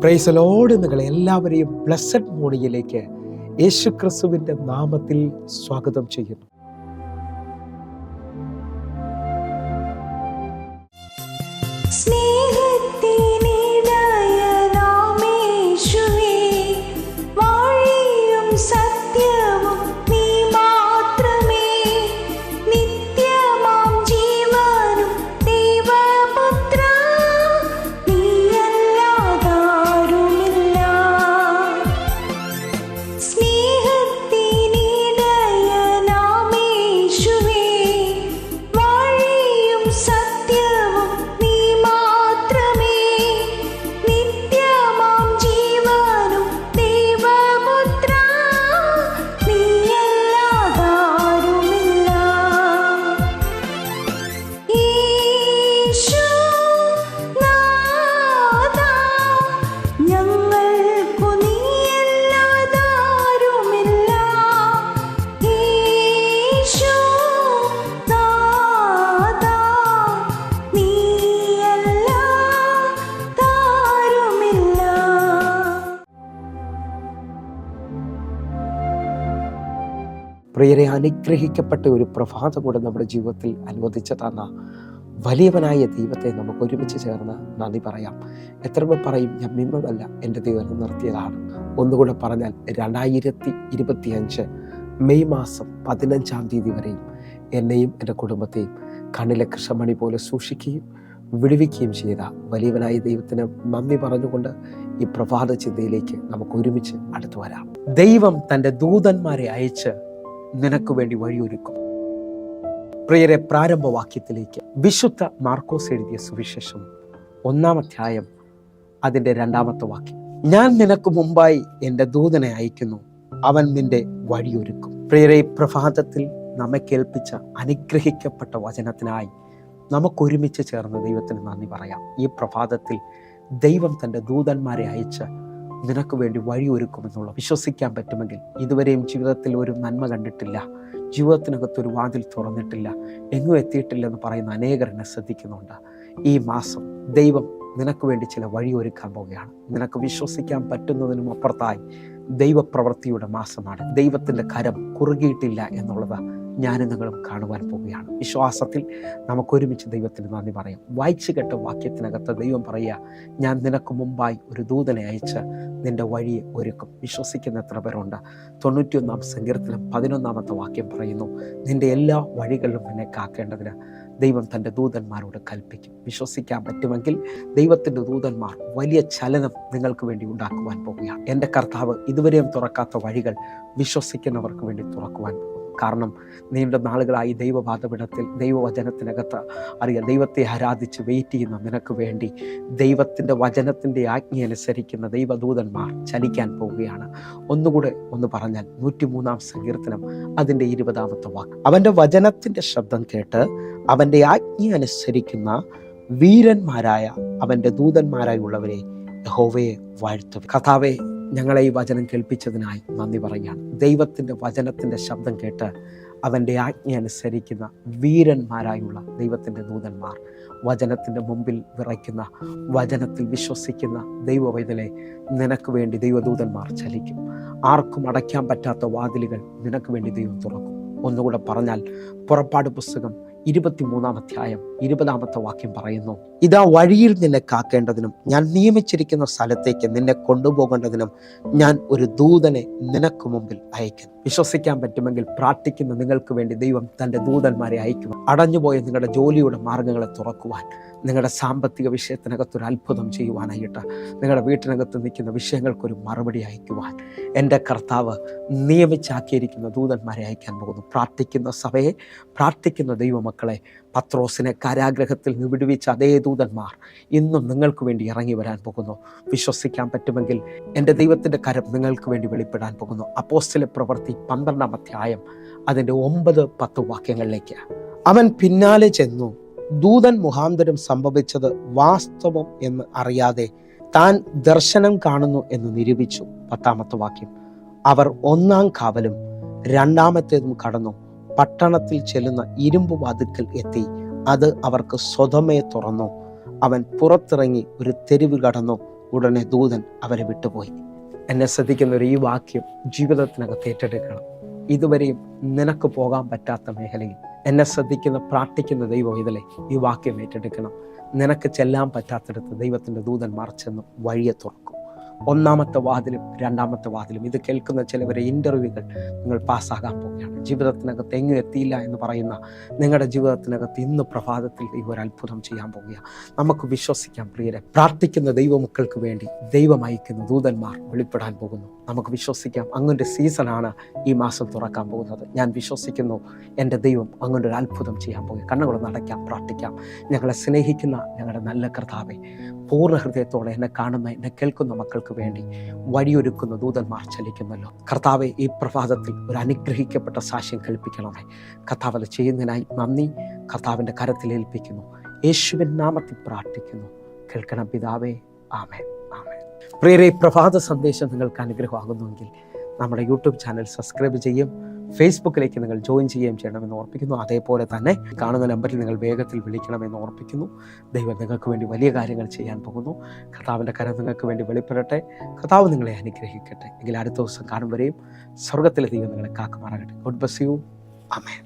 Praise the Lord. നിങ്ങളെ എല്ലാവരെയും blessed മോർണിംഗിലേക്ക് യേശു ക്രിസ്തുവിൻ്റെ നാമത്തിൽ സ്വാഗതം ചെയ്യുന്നു. പ്രിയരെ, അനുഗ്രഹിക്കപ്പെട്ട ഒരു പ്രഭാതം കൂടെ നമ്മുടെ ജീവിതത്തിൽ അനുവദിച്ചു തന്ന വലിയവനായ ദൈവത്തെ നമുക്ക് ഒരുമിച്ച് ചേർന്ന് നന്ദി പറയാം. എത്ര പേർ പറയും, ഞാൻ മിമ്മല്ല, എൻ്റെ ദൈവം നിർത്തിയതാണ്. ഒന്നുകൂടെ പറഞ്ഞാൽ 2025 മെയ് മാസം 15 തീയതി വരെയും എന്നെയും എൻ്റെ കുടുംബത്തെയും കണ്ണിലെ കൃഷ്ണമണി പോലെ സൂക്ഷിക്കുകയും വിടുവിക്കുകയും ചെയ്ത വലിയവനായ ദൈവത്തിന് നന്ദി പറഞ്ഞുകൊണ്ട് ഈ പ്രഭാത ചിന്തയിലേക്ക് നമുക്ക് ഒരുമിച്ച് അടുത്തു വരാം. ദൈവം തൻ്റെ ദൂതന്മാരെ അയച്ച് നിനക്ക് വേണ്ടി വഴിയൊരുക്കും. പ്രിയരെ, പ്രാരംഭവാക്യത്തിലേക്ക് വിശുദ്ധ മാർക്കോസ് എഴുതിയ സുവിശേഷം 1-ാം അധ്യായം അതിൻ്റെ 2-ാമത്തെ വാക്യം. ഞാൻ നിനക്ക് മുമ്പായി എൻ്റെ ദൂതനെ അയക്കുന്നു, അവൻ നിന്റെ വഴിയൊരുക്കും. പ്രിയരെ, പ്രഭാതത്തിൽ നമ്മെ കേൾപ്പിച്ച അനുഗ്രഹിക്കപ്പെട്ട വചനത്തിനായി നമുക്കൊരുമിച്ച് ചേർന്ന് ദൈവത്തിന് നന്ദി പറയാം. ഈ പ്രഭാതത്തിൽ ദൈവം തൻ്റെ ദൂതന്മാരെ അയച്ച് നിനക്ക് വേണ്ടി വഴിയൊരുക്കുമെന്നുള്ള വിശ്വസിക്കാൻ പറ്റുമെങ്കിൽ, ഇതുവരെയും ജീവിതത്തിൽ ഒരു നന്മ കണ്ടിട്ടില്ല, ജീവിതത്തിനകത്തൊരു വാതിൽ തുറന്നിട്ടില്ല, എങ്ങും എത്തിയിട്ടില്ലെന്ന് പറയുന്ന അനേകർ എന്നെ ശ്രദ്ധിക്കുന്നുണ്ട്. ഈ മാസം ദൈവം നിനക്ക് വേണ്ടി ചില വഴിയൊരുക്കാൻ പോവുകയാണ്. നിനക്ക് വിശ്വസിക്കാൻ പറ്റുന്നതിനും അപ്പുറത്തായി ദൈവപ്രവൃത്തിയുടെ മാസമാണ്. ദൈവത്തിൻ്റെ കരം കുറുകിയിട്ടില്ല എന്നുള്ളത് ഞാനും നിങ്ങളും കാണുവാൻ പോവുകയാണ്. വിശ്വാസത്തിൽ നമുക്കൊരുമിച്ച് ദൈവത്തിന് നന്ദി പറയാം. വായിച്ചു കേട്ട വാക്യത്തിനകത്ത് ദൈവം പറയുക, ഞാൻ നിനക്ക് മുമ്പായി ഒരു ദൂതനെ അയച്ച് നിന്റെ വഴിയെ ഒരുക്കും. വിശ്വസിക്കുന്ന എത്ര പേരുണ്ട്? 91-ാം സങ്കീർത്തനം 11-ാമത്തെ വാക്യം പറയുന്നു, നിന്റെ എല്ലാ വഴികളിലും എന്നെ കാക്കേണ്ടതിന് ദൈവം തൻ്റെ ദൂതന്മാരോട് കൽപ്പിക്കും. വിശ്വസിക്കാൻ പറ്റുമെങ്കിൽ ദൈവത്തിൻ്റെ ദൂതന്മാർ വലിയ ചലനം നിങ്ങൾക്ക് വേണ്ടി ഉണ്ടാക്കുവാൻ പോവുകയാണ്. എൻ്റെ കർത്താവ് ഇതുവരെയും തുറക്കാത്ത വഴികൾ വിശ്വസിക്കുന്നവർക്ക് വേണ്ടി തുറക്കുവാൻ പോകും. കാരണം നീണ്ട നാളുകളായി ദൈവപാദപീഠത്തിൽ ദൈവവചനത്തിനകത്ത് അറിയാം, ദൈവത്തെ ആരാധിച്ച് വെയിറ്റ് ചെയ്യുന്ന നിനക്ക് വേണ്ടി ദൈവത്തിൻ്റെ വചനത്തിൻ്റെ ആജ്ഞ അനുസരിക്കുന്ന ദൈവദൂതന്മാർ ചലിക്കാൻ പോവുകയാണ്. ഒന്നുകൂടെ ഒന്ന് പറഞ്ഞാൽ 103-ാം സങ്കീർത്തനം അതിൻ്റെ 20-ാമത്തെ വാക്ക്. അവൻ്റെ വചനത്തിൻ്റെ ശബ്ദം കേട്ട് അവൻ്റെ ആജ്ഞ അനുസരിക്കുന്ന വീരന്മാരായ അവൻ്റെ ദൂതന്മാരായുള്ളവരെ യഹോവയെ വാഴ്ത്തും. കർത്താവേ, ഞങ്ങളെ ഈ വചനം കേൾപ്പിച്ചതിനായി നന്ദി പറയുകയാണ്. ദൈവത്തിൻ്റെ വചനത്തിൻ്റെ ശബ്ദം കേട്ട് അവൻ്റെ ആജ്ഞ അനുസരിക്കുന്ന വീരന്മാരായുള്ള ദൈവത്തിൻ്റെ ദൂതന്മാർ, വചനത്തിൻ്റെ മുമ്പിൽ വിറയ്ക്കുന്ന, വചനത്തിൽ വിശ്വസിക്കുന്ന ദൈവവൈതലെ നിനക്ക് വേണ്ടി ദൈവദൂതന്മാർ ചലിക്കും. ആർക്കും അടയ്ക്കാൻ പറ്റാത്ത വാതിലുകൾ നിനക്ക് വേണ്ടി ദൈവം തുറക്കും. ഒന്നുകൂടെ പറഞ്ഞാൽ, പുറപ്പാട് പുസ്തകം 23-ാം അധ്യായം 20-ാമത്തെ വാക്യം പറയുന്നു, ഇതാ വഴിയിൽ നിന്നെ കാക്കേണ്ടതിനും ഞാൻ നിയമിച്ചിരിക്കുന്ന സ്ഥലത്തേക്ക് നിന്നെ കൊണ്ടുപോകേണ്ടതിനും ഞാൻ ഒരു ദൂതനെ നിനക്ക് മുമ്പിൽ അയക്കുന്നു. വിശ്വസിക്കാൻ പറ്റുമെങ്കിൽ പ്രാർത്ഥിക്കുന്ന നിങ്ങൾക്ക് വേണ്ടി ദൈവം തൻ്റെ ദൂതന്മാരെ അയക്കുവാൻ, അടഞ്ഞുപോയ നിങ്ങളുടെ ജോലിയുടെ മാർഗങ്ങളെ തുറക്കുവാൻ, നിങ്ങളുടെ സാമ്പത്തിക വിഷയത്തിനകത്തൊരു അത്ഭുതം ചെയ്യുവാനായിട്ട്, നിങ്ങളുടെ വീട്ടിനകത്ത് നിൽക്കുന്ന വിഷയങ്ങൾക്കൊരു മറുപടി അയക്കുവാൻ എൻ്റെ കർത്താവ് നിയമിച്ചാക്കിയിരിക്കുന്ന ദൂതന്മാരെ അയക്കാൻ പോകുന്നു. പ്രാർത്ഥിക്കുന്ന സഭയെ, പ്രാർത്ഥിക്കുന്ന ദൈവമക്കളെ, പത്രോസിനെ കാരാഗ്രഹത്തിൽ നിന്ന് വിടുവിച്ച അതേ ദൂതന്മാർ ഇന്നും നിങ്ങൾക്ക് വേണ്ടി ഇറങ്ങി വരാൻ പോകുന്നു. വിശ്വസിക്കാൻ പറ്റുമെങ്കിൽ എൻ്റെ ദൈവത്തിൻ്റെ കരം നിങ്ങൾക്ക് വേണ്ടി വെളിപ്പെടാൻ പോകുന്നു. അപ്പോസ്തല പ്രവൃത്തി 12-ാം അധ്യായം അതിൻ്റെ 9-10 വാക്യങ്ങളിലേക്ക്. അവൻ പിന്നാലെ ചെന്നു ദൂതൻ മുഖാന്തരം സംഭവിച്ചത് വാസ്തവം എന്ന് അറിയാതെ താൻ ദർശനം കാണുന്നു എന്ന് നിരൂപിച്ചു. 10-ാമത്തെ വാക്യം. അവർ 1-ാം കാവലും 2-ാമത്തേതും കടന്നു പട്ടണത്തിൽ ചെല്ലുന്ന ഇരുമ്പ് വാതിൽക്കൽ എത്തി. അത് അവർക്ക് സ്വതമേ തുറന്നു. അവൻ പുറത്തിറങ്ങി ഒരു തെരുവ് കടന്നു ഉടനെ ദൂതൻ അവരെ വിട്ടുപോയി. എന്നെ ശ്രദ്ധിക്കുന്നവർ ഈ വാക്യം ജീവിതത്തിനകത്ത് ഏറ്റെടുക്കണം. ഇതുവരെയും നിനക്ക് പോകാൻ പറ്റാത്ത മേഖലയിൽ എന്നെ ശ്രദ്ധിക്കുന്ന പ്രാർത്ഥിക്കുന്ന ദൈവം ഇതിലെ ഈ വാക്യം ഏറ്റെടുക്കണം. നിനക്ക് ചെല്ലാൻ പറ്റാത്തിടത്ത് ദൈവത്തിൻ്റെ ദൂതന്മാർ ചെന്ന് വഴിയെ തുറക്കും. ഒന്നാമത്തെ വാതിലും രണ്ടാമത്തെ വാതിലും. ഇത് കേൾക്കുന്ന ചിലവരെ ഇൻ്റർവ്യൂകൾ നിങ്ങൾ പാസ്സാകാൻ പോവുകയാണ്. ജീവിതത്തിനകത്ത് എങ്ങും എത്തിയില്ല എന്ന് പറയുന്ന നിങ്ങളുടെ ജീവിതത്തിനകത്ത് ഇന്ന് പ്രഭാതത്തിൽ ദൈവം ഒരു അത്ഭുതം ചെയ്യാൻ പോവുകയാണ്. നമുക്ക് വിശ്വസിക്കാം പ്രിയരെ. പ്രാർത്ഥിക്കുന്ന ദൈവമക്കൾക്ക് വേണ്ടി ദൈവം അയക്കുന്ന ദൂതന്മാർ വെളിപ്പെടാൻ പോകുന്നു. നമുക്ക് വിശ്വസിക്കാം. അങ്ങൻ്റെ സീസണാണ് ഈ മാസം തുറക്കാൻ പോകുന്നത്. ഞാൻ വിശ്വസിക്കുന്നു എൻ്റെ ദൈവം അങ്ങൻ്റെ ഒരു അത്ഭുതം ചെയ്യാൻ പോകുക. കണ്ണുകളൊന്ന് അടയ്ക്കാം, പ്രാർത്ഥിക്കാം. ഞങ്ങളെ സ്നേഹിക്കുന്ന ഞങ്ങളുടെ നല്ല കർത്താവേ, പൂർണ്ണ ഹൃദയത്തോടെ എന്നെ കാണുന്ന എന്നെ കേൾക്കുന്ന മക്കൾക്ക് വേണ്ടി വഴിയൊരുക്കുന്ന ദൂതന്മാർ ചലിക്കുന്നല്ലോ കർത്താവെ. ഈ പ്രഭാതത്തിൽ ഒരു അനുഗ്രഹിക്കപ്പെട്ട സാക്ഷ്യം കേൾപ്പിക്കണമേ കർത്താവ്. അത് ചെയ്യുന്നതിനായി നന്ദി. കർത്താവിൻ്റെ കരത്തിൽ ഏൽപ്പിക്കുന്നു. യേശുവിൻ നാമത്തിൽ പ്രാർത്ഥിക്കുന്നു. കേൾക്കണം പിതാവേ. ആമേൻ, ആമേൻ. പ്രിയരെ, പ്രഭാത സന്ദേശം നിങ്ങൾക്ക് അനുഗ്രഹമാകുന്നുവെങ്കിൽ നമ്മുടെ യൂട്യൂബ് ചാനൽ സബ്സ്ക്രൈബ് ചെയ്യും, ഫേസ്ബുക്കിലേക്ക് നിങ്ങൾ ജോയിൻ ചെയ്യുകയും ചെയ്യണമെന്ന് ഓർപ്പിക്കുന്നു. അതേപോലെ തന്നെ കാണുന്ന നമ്പറിൽ നിങ്ങൾ വേഗത്തിൽ വിളിക്കണമെന്ന് ഓർപ്പിക്കുന്നു. ദൈവം നിങ്ങൾക്ക് വേണ്ടി വലിയ കാര്യങ്ങൾ ചെയ്യാൻ പോകുന്നു. കർത്താവിൻ്റെ കരം നിങ്ങൾക്ക് വേണ്ടി വെളിപ്പെടട്ടെ. കർത്താവ് നിങ്ങളെ അനുഗ്രഹിക്കട്ടെ. എങ്കിൽ അടുത്ത ദിവസം കാണും വരെയും സ്വർഗത്തിലെ ദൈവം നിങ്ങളെ കാക്കുമാറാകട്ടെ. God bless you. ആമേൻ.